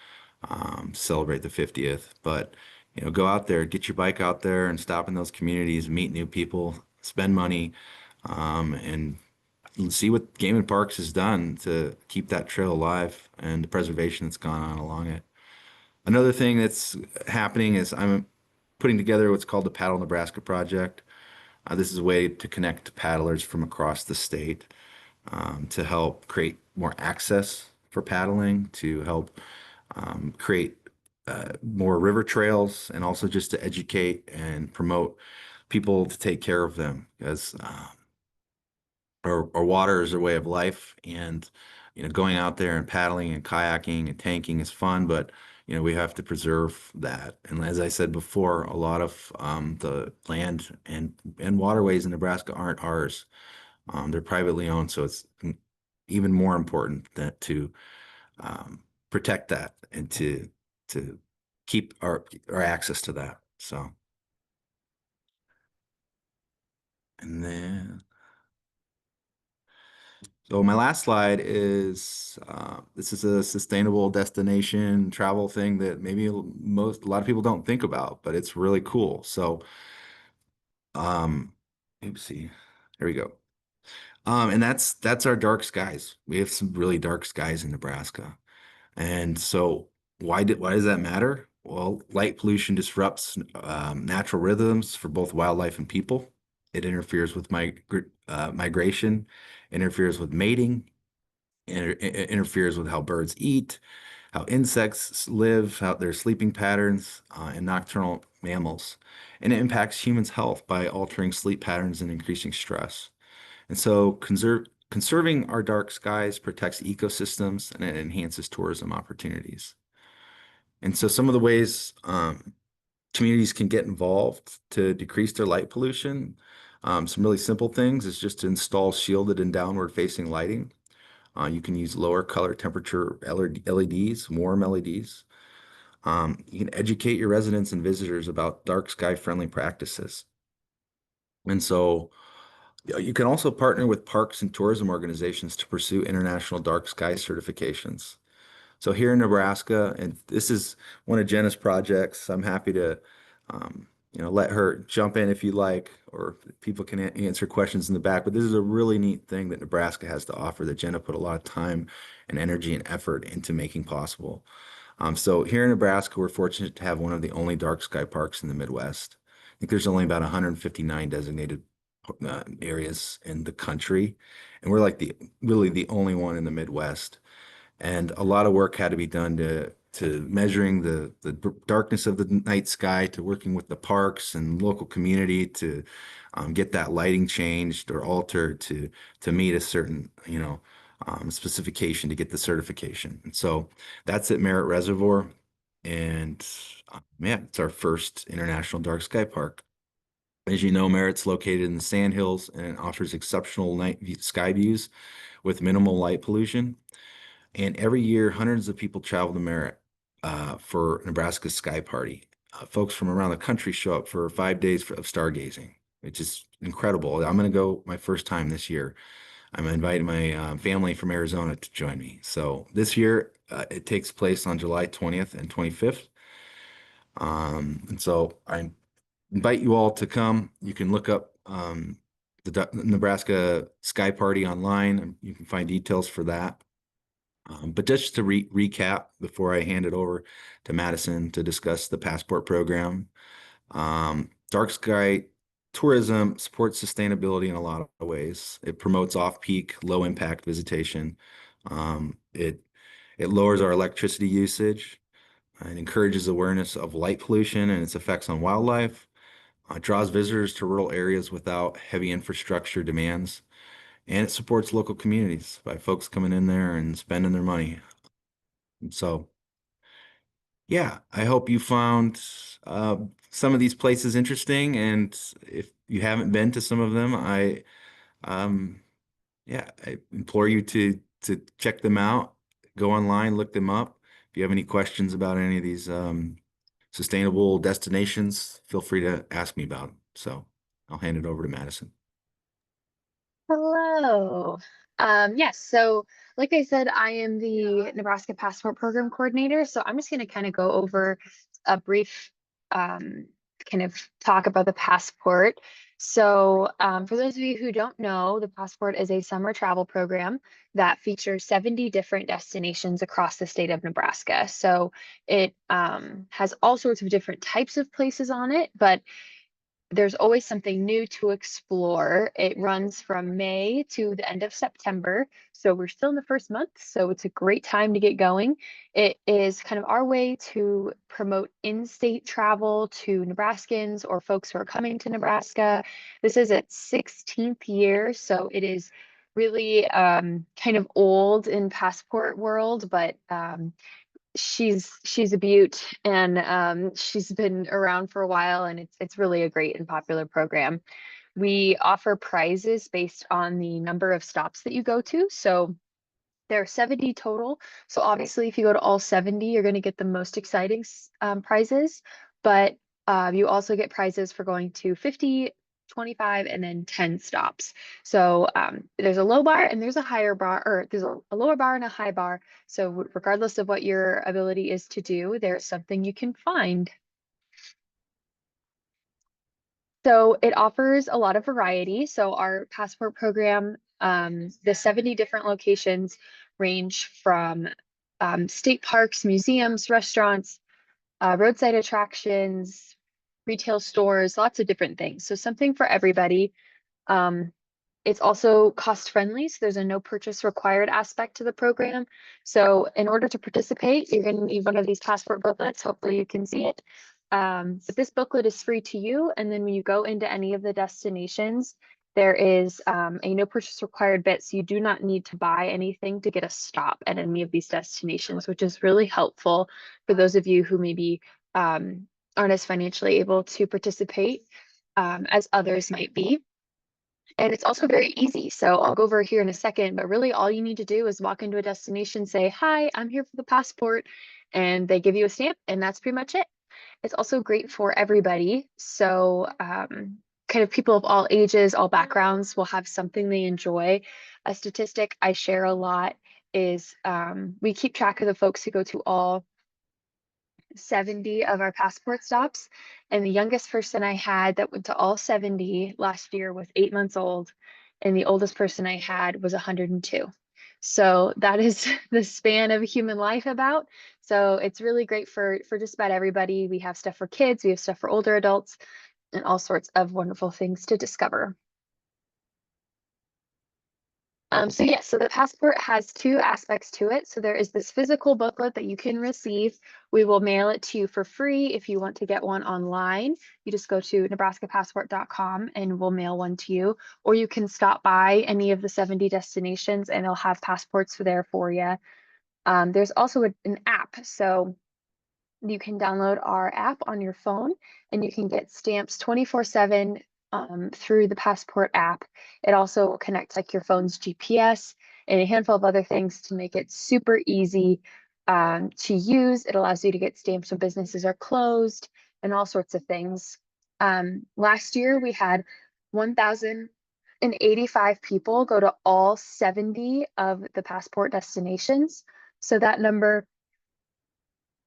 celebrate the 50th. But go out there, get your bike out there and stop in those communities, meet new people, spend money, and see what Game and Parks has done to keep that trail alive and the preservation that's gone on along it. Another thing that's happening is I'm putting together what's called the Paddle Nebraska Project. This is a way to connect paddlers from across the state, to help create more access for paddling, to help create more river trails, and also just to educate and promote people to take care of them, because our water is our way of life. And going out there and paddling and kayaking and tanking is fun, but we have to preserve that. And as I said before, a lot of the land and waterways in Nebraska aren't ours. They're privately owned, so it's even more important that to protect that and to keep our access to that. So, and then so my last slide is this is a sustainable destination travel thing that maybe a lot of people don't think about, but it's really cool. So, see, there we go. And that's our dark skies. We have some really dark skies in Nebraska. And so why does that matter? Well, light pollution disrupts natural rhythms for both wildlife and people. It interferes with migration, interferes with mating, interferes with how birds eat, how insects live, how their sleeping patterns, and nocturnal mammals. And it impacts humans' health by altering sleep patterns and increasing stress. And so conserving our dark skies protects ecosystems and it enhances tourism opportunities. And so some of the ways communities can get involved to decrease their light pollution, some really simple things is just to install shielded and downward facing lighting. You can use lower color temperature LEDs, warm LEDs. You can educate your residents and visitors about dark sky friendly practices. And so you can also partner with parks and tourism organizations to pursue international dark sky certifications. So here in Nebraska, and this is one of Jenna's projects, I'm happy to, let her jump in if you like, or people can answer questions in the back. But this is a really neat thing that Nebraska has to offer that Jenna put a lot of time and energy and effort into making possible. So here in Nebraska, we're fortunate to have one of the only dark sky parks in the Midwest. I think there's only about 159 designated areas in the country, and we're like really the only one in the Midwest. And a lot of work had to be done to measuring the darkness of the night sky, to working with the parks and local community to get that lighting changed or altered to meet a certain specification to get the certification. And so that's at Merritt Reservoir, and yeah, it's our first international dark sky park. As you know, Merritt's located in the Sandhills and offers exceptional sky views with minimal light pollution. And every year, hundreds of people travel to Merritt for Nebraska's Sky Party. Folks from around the country show up for 5 days of stargazing, which is incredible. I'm going to go my first time this year. I'm inviting my family from Arizona to join me. So this year, it takes place on July 20th and 25th. And so I invite you all to come. You can look up the Nebraska Sky Party online. You can find details for that. But just to recap before I hand it over to Madison to discuss the passport program, Dark Sky Tourism supports sustainability in a lot of ways. It promotes off-peak, low-impact visitation. It lowers our electricity usage. It encourages awareness of light pollution and its effects on wildlife. Draws visitors to rural areas without heavy infrastructure demands. And it supports local communities by folks coming in there and spending their money. So, yeah, I hope you found some of these places interesting. And if you haven't been to some of them, um, I implore you to check them out. Go online, look them up. If you have any questions about any of these sustainable destinations, feel free to ask me about them. So I'll hand it over to Madison. Hello. Yes, so like I said, I am the Nebraska Passport Program Coordinator. So I'm just going to kind of go over a brief kind of talk about the passport. So for those of you who don't know, the passport is a summer travel program that features 70 different destinations across the state of Nebraska. So it has all sorts of different types of places on it, but there's always something new to explore. It runs from May to the end of September. So we're still in the first month. So it's a great time to get going. It is kind of our way to promote in-state travel to Nebraskans or folks who are coming to Nebraska. This is its 16th year. So it is really kind of old in passport world, but she's a beaut, and she's been around for a while, and it's really a great and popular program. We offer prizes based on the number of stops that you go to. So there are 70 total. So obviously, if you go to all 70, you're going to get the most exciting prizes. But you also get prizes for going to 50, 25, and then 10 stops. So there's a low bar and there's a higher bar, or there's a lower bar and a high bar. So regardless of what your ability is to do, there's something you can find. So it offers a lot of variety. So our passport program, the 70 different locations range from state parks, museums, restaurants, roadside attractions, retail stores, lots of different things. So something for everybody. It's also cost friendly, so there's a no purchase required aspect to the program. So in order to participate, you're going to need one of these passport booklets. Hopefully you can see it. But this booklet is free to you. And then when you go into any of the destinations, there is a no purchase required bit. So you do not need to buy anything to get a stop at any of these destinations, which is really helpful for those of you who maybe aren't as financially able to participate as others might be. And it's also very easy. So I'll go over here in a second, but really all you need to do is walk into a destination, say, hi, I'm here for the passport, and they give you a stamp, and that's pretty much it. It's also great for everybody. So kind of people of all ages, all backgrounds will have something they enjoy. A statistic I share a lot is we keep track of the folks who go to all 70 of our passport stops. And the youngest person I had that went to all 70 last year was 8 months old. And the oldest person I had was 102. So that is the span of human life about. So it's really great for just about everybody. We have stuff for kids, we have stuff for older adults, and all sorts of wonderful things to discover. So the passport has two aspects to it. So there is this physical booklet that you can receive. We will mail it to you for free. If you want to get one online, you just go to nebraskapassport.com and we'll mail one to you. Or you can stop by any of the 70 destinations and they'll have passports there for you. There's also an app. So you can download our app on your phone and you can get stamps 24/7 through the Passport app. It also connects like your phone's GPS and a handful of other things to make it super easy to use. It allows you to get stamps when businesses are closed and all sorts of things. Last year we had 1,085 people go to all 70 of the Passport destinations. So that number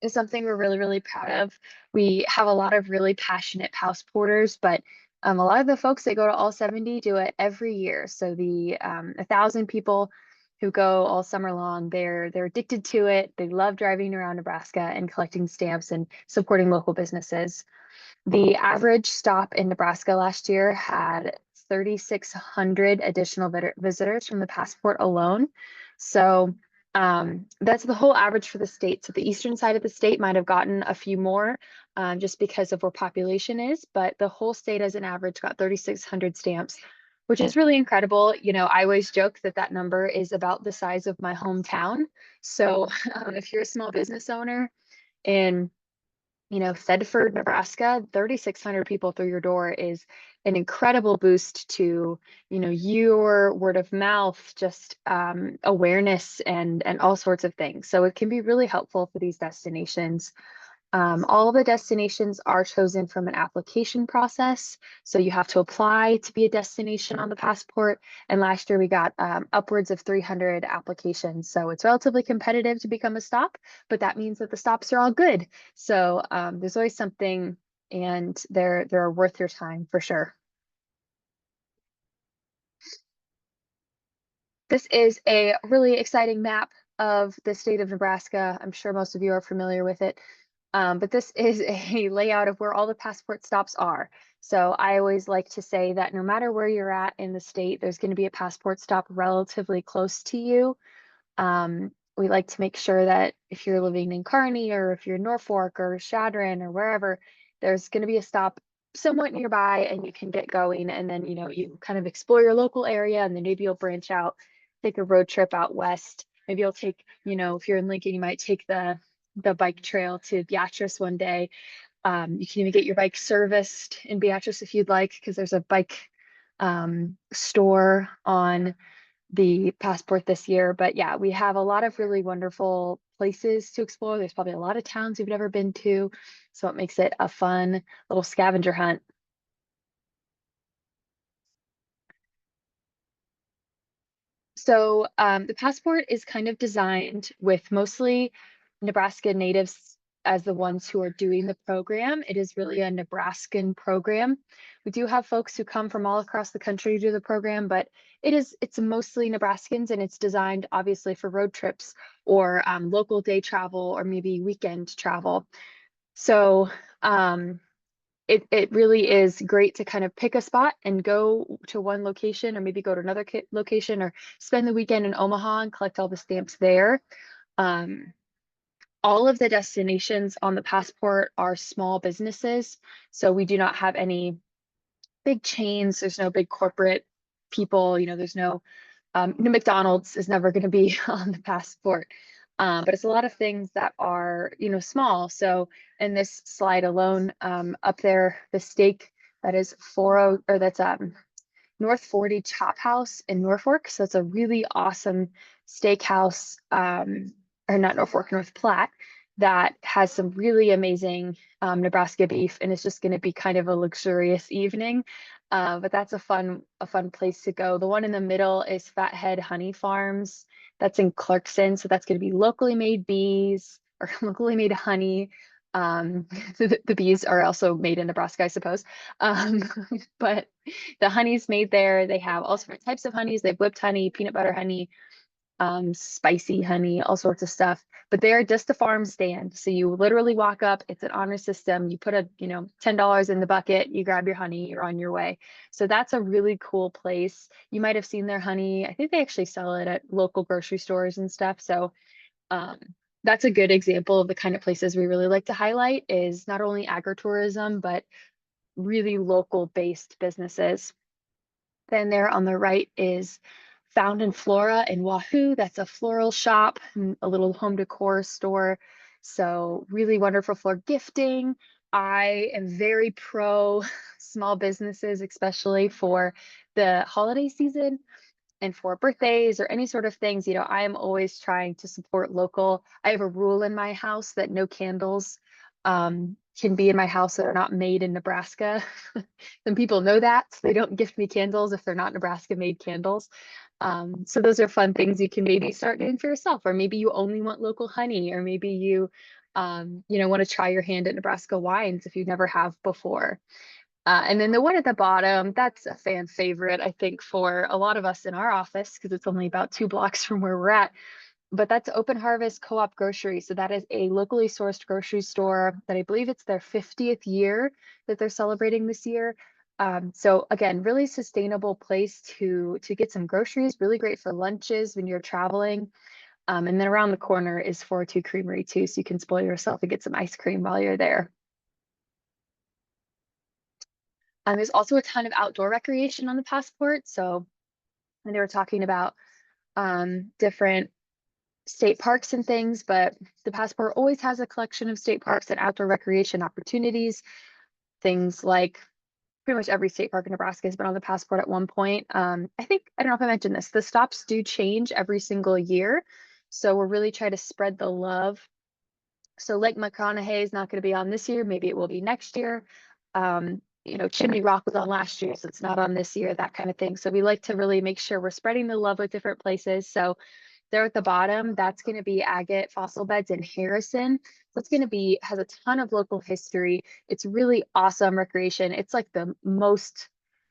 is something we're really, really proud of. We have a lot of really passionate passporters, but a lot of the folks that go to all 70 do it every year. So the 1,000 people who go all summer long. They're addicted to it. They love driving around Nebraska and collecting stamps and supporting local businesses. The average stop in Nebraska last year had 3,600 additional visitors from the passport alone. So that's the whole average for the state. So the eastern side of the state might have gotten a few more just because of where population is, but the whole state as an average got 3,600 stamps, which is really incredible. You know, I always joke that that number is about the size of my hometown. So if you're a small business owner in Thedford, Nebraska, 3,600 people through your door is an incredible boost to, your word of mouth, just awareness and all sorts of things. So it can be really helpful for these destinations. All of the destinations are chosen from an application process. So you have to apply to be a destination on the passport. And last year we got upwards of 300 applications. So it's relatively competitive to become a stop, but that means that the stops are all good. So there's always something, and they're worth your time for sure. This is a really exciting map of the state of Nebraska. I'm sure most of you are familiar with it. But this is a layout of where all the passport stops are. So I always like to say that no matter where you're at in the state, there's going to be a passport stop relatively close to you. We like to make sure that if you're living in Kearney or if you're in Norfolk or Chadron or wherever, there's going to be a stop somewhat nearby and you can get going. And then, you kind of explore your local area, and then maybe you'll branch out, take a road trip out west. Maybe you'll take, if you're in Lincoln, you might take the bike trail to Beatrice one day. You can even get your bike serviced in Beatrice if you'd like, because there's a bike store on the passport this year. But yeah, we have a lot of really wonderful places to explore. There's probably a lot of towns you've never been to, so it makes it a fun little scavenger hunt. So the passport is kind of designed with mostly Nebraska natives as the ones who are doing the program. It is really a Nebraskan program. We do have folks who come from all across the country to do the program, but it's mostly Nebraskans, and it's designed obviously for road trips or local day travel or maybe weekend travel. So it really is great to kind of pick a spot and go to one location, or maybe go to another location, or spend the weekend in Omaha and collect all the stamps there. All of the destinations on the passport are small businesses. So we do not have any big chains. There's no big corporate people, there's no McDonald's is never going to be on the passport. But it's a lot of things that are, small. So in this slide alone, up there, the steak that is that's North 40 Chop House in Norfolk. So it's a really awesome steakhouse, or not Norfolk, North Platte, that has some really amazing Nebraska beef, and it's just going to be kind of a luxurious evening. But that's a fun place to go. The one in the middle is Fathead Honey Farms. That's in Clarkson. So that's going to be locally made bees or locally made honey. The bees are also made in Nebraska, I suppose. But the honey's made there. They have all different types of honeys. They have whipped honey, peanut butter honey, spicy honey, all sorts of stuff. But they're just a farm stand. So you literally walk up, it's an honor system. You put $10 in the bucket, you grab your honey, you're on your way. So that's a really cool place. You might have seen their honey. I think they actually sell it at local grocery stores and stuff. So that's a good example of the kind of places we really like to highlight, is not only agritourism, but really local based businesses. Then there on the right is Found and Flora in Wahoo. That's a floral shop, a little home decor store. So really wonderful for gifting. I am very pro small businesses, especially for the holiday season and for birthdays or any sort of things. I am always trying to support local. I have a rule in my house that no candles can be in my house that are not made in Nebraska. Some people know that, so they don't gift me candles if they're not Nebraska made candles. So those are fun things you can maybe start doing for yourself, or maybe you only want local honey, or maybe you want to try your hand at Nebraska wines if you never have before. And then the one at the bottom, that's a fan favorite, I think, for a lot of us in our office, because it's only about 2 blocks from where we're at. But that's Open Harvest Co-op Grocery. So that is a locally sourced grocery store that I believe it's their 50th year that they're celebrating this year. So again, really sustainable place to get some groceries, really great for lunches when you're traveling. And then around the corner is 402 Creamery too, so you can spoil yourself and get some ice cream while you're there. There's also a ton of outdoor recreation on the passport. So when they were talking about different state parks and things, but the passport always has a collection of state parks and outdoor recreation opportunities. Things like pretty much every state park in Nebraska has been on the passport at one point. I don't know if I mentioned this, the stops do change every single year. So we're really trying to spread the love. So Lake McConaughey is not going to be on this year. Maybe it will be next year. Chimney Rock was on last year, so it's not on this year, that kind of thing. So we like to really make sure we're spreading the love with different places. So there at the bottom, that's going to be Agate Fossil Beds in Harrison. So it's going to has a ton of local history. It's really awesome recreation. It's like the most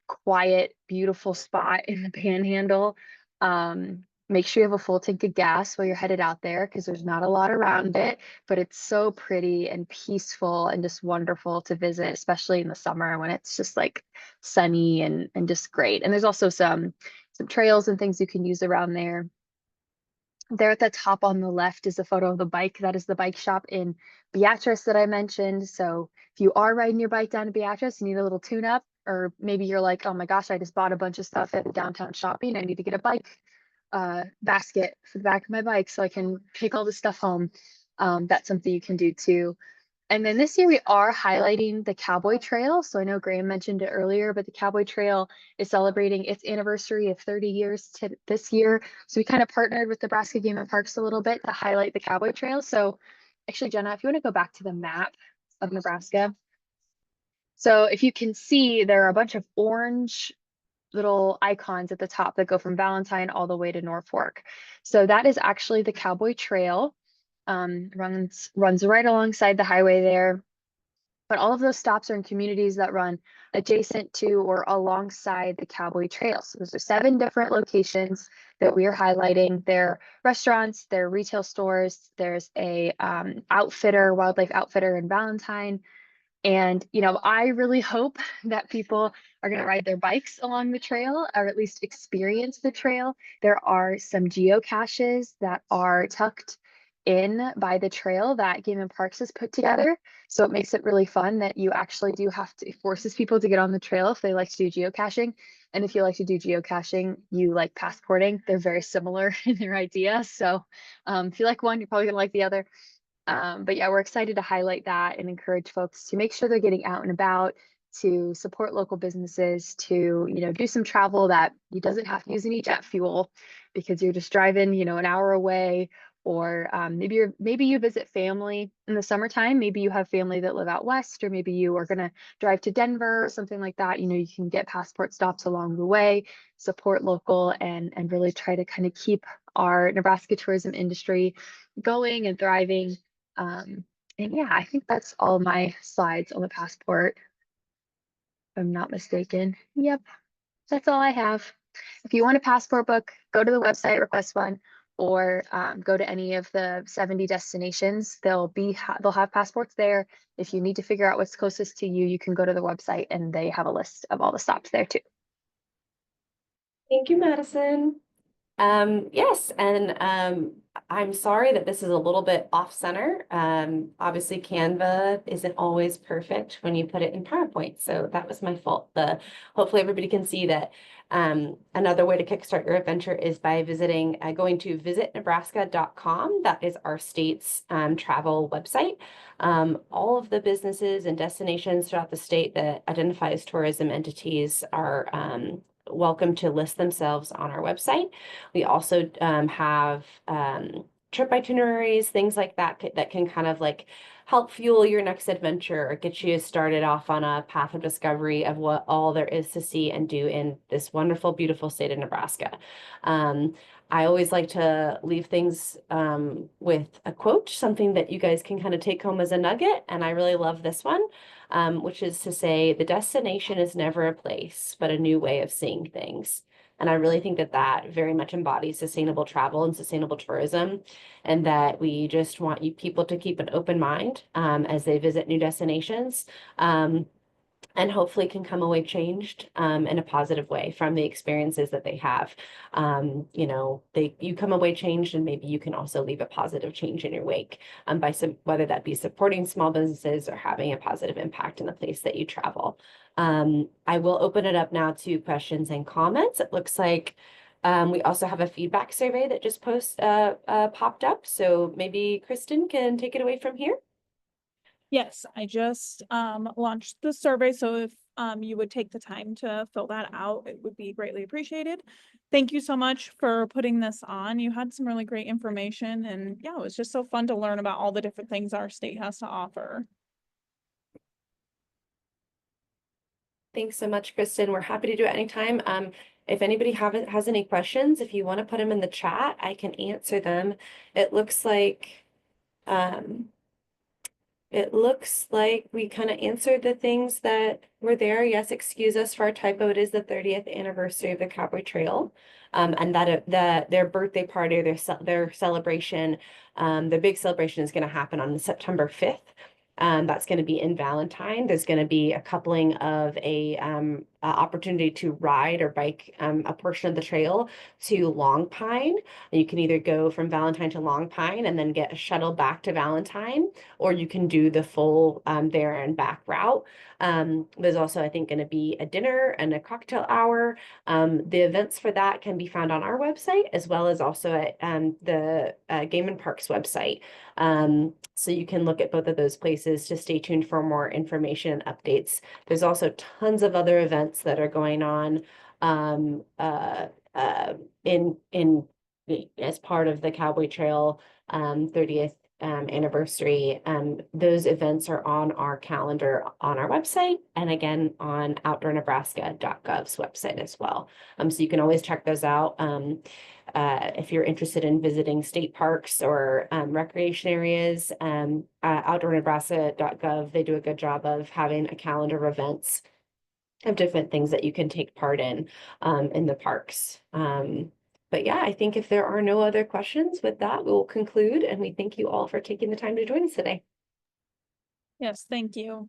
quiet, beautiful spot in the Panhandle. Make sure you have a full tank of gas while you're headed out there, because there's not a lot around it, but it's so pretty and peaceful and just wonderful to visit, especially in the summer when it's just like sunny and just great. And there's also some trails and things you can use around there. There at the top on the left is a photo of the bike. That is the bike shop in Beatrice that I mentioned. So if you are riding your bike down to Beatrice, you need a little tune up, or maybe you're like, oh my gosh, I just bought a bunch of stuff at the downtown shopping. I need to get a bike basket for the back of my bike so I can take all this stuff home. That's something you can do too. And then this year we are highlighting the Cowboy Trail. So I know Graham mentioned it earlier, but the Cowboy Trail is celebrating its anniversary of 30 years to this year. So we kind of partnered with Nebraska Game and Parks a little bit to highlight the Cowboy Trail. So actually, Jenna, if you want to go back to the map of Nebraska. So if you can see, there are a bunch of orange little icons at the top that go from Valentine all the way to Norfolk. So that is actually the Cowboy Trail. Runs right alongside the highway there. But all of those stops are in communities that run adjacent to or alongside the Cowboy Trail. So there's 7 different locations that we are highlighting. They're restaurants, they're retail stores. There's a wildlife outfitter in Valentine. And, I really hope that people are going to ride their bikes along the trail, or at least experience the trail. There are some geocaches that are tucked in by the trail that Game and Parks has put together. So it makes it really fun that you actually it forces people to get on the trail if they like to do geocaching. And if you like to do geocaching, you like passporting. They're very similar in their idea. So if you like one, you're probably going to like the other. But yeah, we're excited to highlight that and encourage folks to make sure they're getting out and about, to support local businesses, to, do some travel that you doesn't have to use any jet fuel because you're just driving, an hour away. Or maybe you visit family in the summertime. Maybe you have family that live out west, or maybe you are going to drive to Denver or something like that. You can get passport stops along the way, support local, and really try to kind of keep our Nebraska tourism industry going and thriving. And yeah, I think that's all my slides on the passport, if I'm not mistaken. Yep, that's all I have. If you want a passport book, go to the website, request one, or go to any of the 70 destinations. They'll have passports there. If you need to figure out what's closest to you, you can go to the website and they have a list of all the stops there too. Thank you, Madison. Yes, and I'm sorry that this is a little bit off center. Obviously Canva isn't always perfect when you put it in PowerPoint, so that was my fault. Hopefully everybody can see that. Another way to kickstart your adventure is by going to visitnebraska.com. That is our state's travel website. All of the businesses and destinations throughout the state that identify as tourism entities are welcome to list themselves on our website. We also have trip itineraries, things like that that can kind of like help fuel your next adventure or get you started off on a path of discovery of what all there is to see and do in this wonderful, beautiful state of Nebraska. I always like to leave things with a quote, something that you guys can kind of take home as a nugget. And I really love this one, which is to say, the destination is never a place, but a new way of seeing things. And I really think that that very much embodies sustainable travel and sustainable tourism, and that we just want you people to keep an open mind as they visit new destinations. And hopefully can come away changed in a positive way from the experiences that they have. You know, you come away changed, and maybe you can also leave a positive change in your wake by whether that be supporting small businesses or having a positive impact in the place that you travel. I will open it up now to questions and comments. It looks like we also have a feedback survey that just popped up. So maybe Kristen can take it away from here. Yes, I just launched the survey, so if you would take the time to fill that out, it would be greatly appreciated. Thank you so much for putting this on. You had some really great information, and yeah, it was just so fun to learn about all the different things our state has to offer. Thanks so much, Kristen. We're happy to do it anytime. If anybody has any questions, if you want to put them in the chat, I can answer them. It looks like we kind of answered the things that were there. Yes, excuse us for our typo. It is the 30th anniversary of the Cowboy Trail. And that their birthday party, or their celebration, the big celebration is going to happen on September 5th. That's going to be in Valentine. There's going to be a coupling of a opportunity to ride or bike a portion of the trail to Long Pine. And you can either go from Valentine to Long Pine and then get a shuttle back to Valentine, or you can do the full there and back route. There's also, I think, going to be a dinner and a cocktail hour. The events for that can be found on our website, as well as also at the Game and Parks website. So you can look at both of those places to stay tuned for more information and updates. There's also tons of other events that are going on in as part of the Cowboy Trail 30th anniversary. Those events are on our calendar on our website, and again on outdoornebraska.gov's website as well. So you can always check those out. If you're interested in visiting state parks or recreation areas, outdoornebraska.gov, they do a good job of having a calendar of events of different things that you can take part in the parks. But yeah, I think if there are no other questions with that, we will conclude, and we thank you all for taking the time to join us today. Yes, thank you.